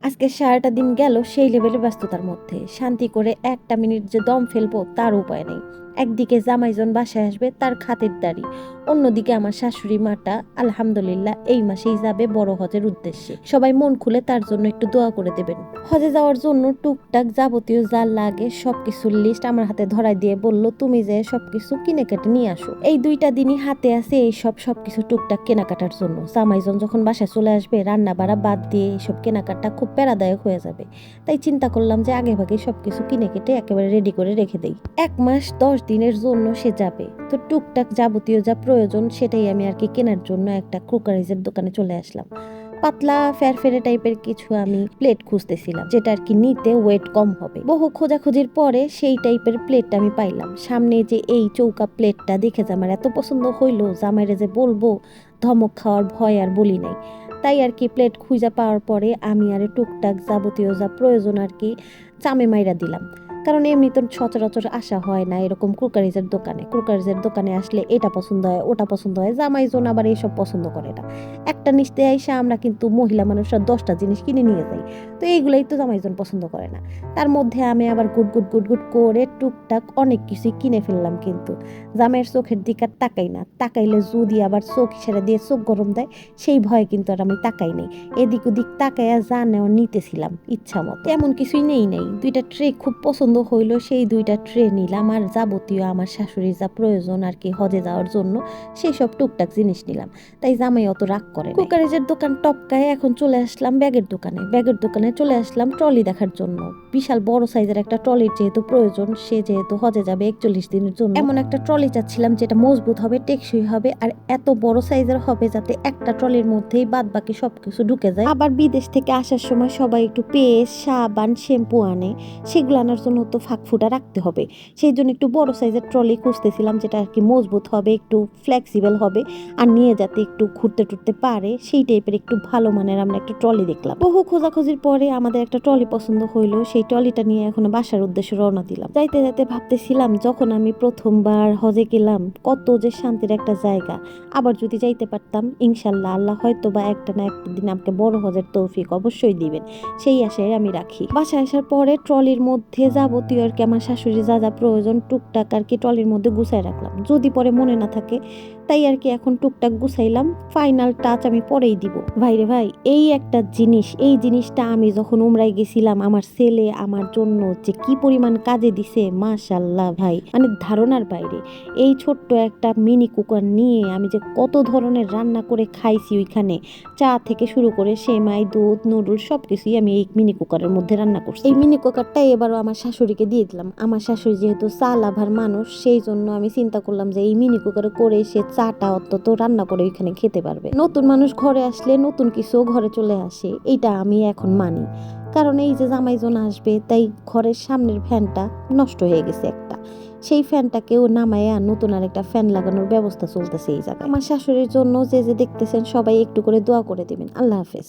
আজকে সারাটা দিন গেল সেই লেভেলে ব্যস্ততার মধ্যে। শান্তি করে একটা মিনিট যে দম ফেলবো তার উপায় নেই। একদিকে জামাইজন বাসায় আসবে তার খাতিরদারি, অন্যদিকে আমার শাশুড়ি মাটা আলহামদুলিল্লাহ এই মাসেই যাবে বড় হজের উদ্দেশ্যে। সবাই মন খুলে তার জন্য একটু দোয়া করে দেবেন। হজে যাওয়ার জন্য টুকটাক যাবতীয় যা লাগে সবকিছুর লিস্ট আমার হাতে ধরাই দিয়ে বলল, তুমি যে সবকিছু কিনে কেটে নিয়ে আসো। এই 2টা দিনই হাতে আছে এই সবকিছু টুকটাক কেনাকাটার জন্য। জামাইজন যখন বাসায় চলে আসবে রান্না বাড়া বাদ দিয়ে এইসব কেনাকাটা খুব প্যারাদায়ক হয়ে যাবে। তাই চিন্তা করলাম যে আগে ভাগে সবকিছু কিনে কেটে একেবারে রেডি করে রেখে দেই। 1 মাস 10 দিনের জন্য সে যাবে, তো টুকটাক যাবতীয় যা প্রয়োজন সেটাই আমি আর কি কেনার জন্য একটা ক্রোকারিজের দোকানে চলে আসলাম। পাতলা ফেরফেরে টাইপের কিছু আমি প্লেট খুঁজতেছিলাম, যেটা আর কি নিতে ওয়েট কম হবে। বহু খোঁজাখুঁজির পরে সেই টাইপের প্লেটটা আমি পাইলাম। সামনে যে এই চৌকা প্লেটটা দেখে যে আমার এত পছন্দ হইলো, জামাইরে যে বলবো ধমক খাওয়ার ভয় আর বলি নাই। তাই আর কি প্লেট খুঁজে পাওয়ার পরে আমি আর টুকটাক যাবতীয় যা প্রয়োজন আর কি চামে মাইরা দিলাম। কারণ এমনি তো সচরাচর আসা হয় না এরকম ক্রোকারিজের দোকানে। ক্রোকারিজের দোকানে আসলে এটা পছন্দ হয় ওটা পছন্দ হয়, জামাইজন আবার এইসব পছন্দ করে না। একটা নিচতে আইসা আমরা কিন্তু মহিলা মানুষরা 10টা জিনিস কিনে নিয়ে যাই, তো এইগুলাই তো জামাইজন পছন্দ করে না। তার মধ্যে আমি আবার গুট করে টুকটাক অনেক কিছুই কিনে ফেললাম, কিন্তু জামাইয়ের চোখের দিকে আর তাকাই না। তাকাইলে যদি আবার চোখ ইশারা দিয়ে চোখ গরম দেয় সেই ভয়ে কিন্তু আর আমি তাকাই নেই। এদিক ওদিক তাকাইয়া যা নেওয়া নিতেছিলাম ইচ্ছা মতো, এমন কিছুই নেই 2টা ট্রে খুব পছন্দ হইলো, সেই 2টা ট্রে নিলাম। আর যাবতীয় আমার শাশুড়ির যা প্রয়োজন আর কি হজে যাওয়ার জন্য সেই সব টুকটাক জিনিস নিলাম। তাই জামাই অত রাগ করে না। কুকারেজের দোকান টপকায় এখন চলে আসলাম ব্যাগের দোকানে চলে আসলাম ট্রলি দেখার জন্য। বিশাল বড় সাইজের একটা ট্রলির যেহেতু প্রয়োজন, সে যেহেতু হজে যাবে 41 দিনের জন্য, এমন একটা ট্রলি চাচ্ছিলাম যেটা মজবুত হবে, টেকসই হবে, আর এত বড় সাইজের হবে যাতে একটা ট্রলির মধ্যেই বাদ বাকি সবকিছু ঢুকে যায়। আবার বিদেশ থেকে আসার সময় সবাই একটু পেস্ট, সাবান, শ্যাম্পু আনে, সেগুলো আনার জন্য তো ফাঁকফুটা রাখতে হবে। সেই জন্য একটু বড় সাইজের ট্রলি খুঁজতেছিলাম যেটা আর কি মজবুত হবে, একটু ফ্লেক্সিবল হবে, আর নিয়ে যাতে একটু ঘুরতে টুরতে পারে সেই টাইপের একটু ভালো মানের আমরা একটা ট্রলি দেখলাম। বহু খোঁজাখুঁজির পরে আমাদের একটা ট্রলি পছন্দ হইলো, সেই ট্রলিটা নিয়ে এখন বাসার উদ্দেশ্যে রওনা দিলাম। যাইতে যাইতে ভাবতেছিলাম যখন আমি প্রথমবার হজে গেলাম কত যে শান্তির একটা জায়গা, আবার যদি যাইতে পারতাম ইনশাল্লাহ আল্লাহ হয়তো বা একটা না একটা দিন আমাকে বড় হজের তৌফিক অবশ্যই দিবেন, সেই আশায় আমি রাখি। বাসায় আসার পরে ট্রলির মধ্যে যাবতীয় আর কি আমার শাশুড়ি যা যা প্রয়োজন টুকটাক আর কি ট্রলির মধ্যে গুছাই রাখলাম, যদি পরে মনে না থাকে। তাই আর কি এখন টুকটাক গুছাইলাম, ফাইনাল টাচ আমি পরেই দিব। ভাইরে ভাই, এই একটা জিনিস, এই জিনিসটা আমি যখন উমরায় গেছিলাম আমার ছেলে আমার জন্য যে কি পরিমাণ কাজে দিছে মাশাআল্লাহ ভাই, মানে ধারণার বাইরে। এই ছোট্ট একটা মিনি কুকার নিয়ে আমি যে কত ধরনের রান্না করে খাইছি ওইখানে, চা থেকে শুরু করে সেমাই, দুধ, নুডলস সবকিছুই আমি এই মিনি কুকারের মধ্যে রান্না করছি। এই মিনি কুকারটা এবারও আমার শাশুড়িকে দিয়ে দিলাম। আমার শাশুড়ি যেহেতু চা লাভার মানুষ, সেই জন্য আমি চিন্তা করলাম যে এই মিনি কুকারে করে সে চাটা অন্তত রান্না করে ওইখানে খেতে পারবে। নতুন মানুষ ঘরে আসলে নতুন কিছু ঘরে চলে আসে, এইটা আমি এখন মানি। কারণ এই যে জামাইজন আসবে, তাই ঘরের সামনের ফ্যানটা নষ্ট হয়ে গেছে একটা, সেই ফ্যানটাকেও নামায়া নতুন আর একটা ফ্যান লাগানোর ব্যবস্থা চলতেছে এই জায়গায়। আমার শাশুড়ির জন্য যে যে দেখতেছেন সবাই একটু করে দোয়া করে দিবেন। আল্লাহ হাফেজ।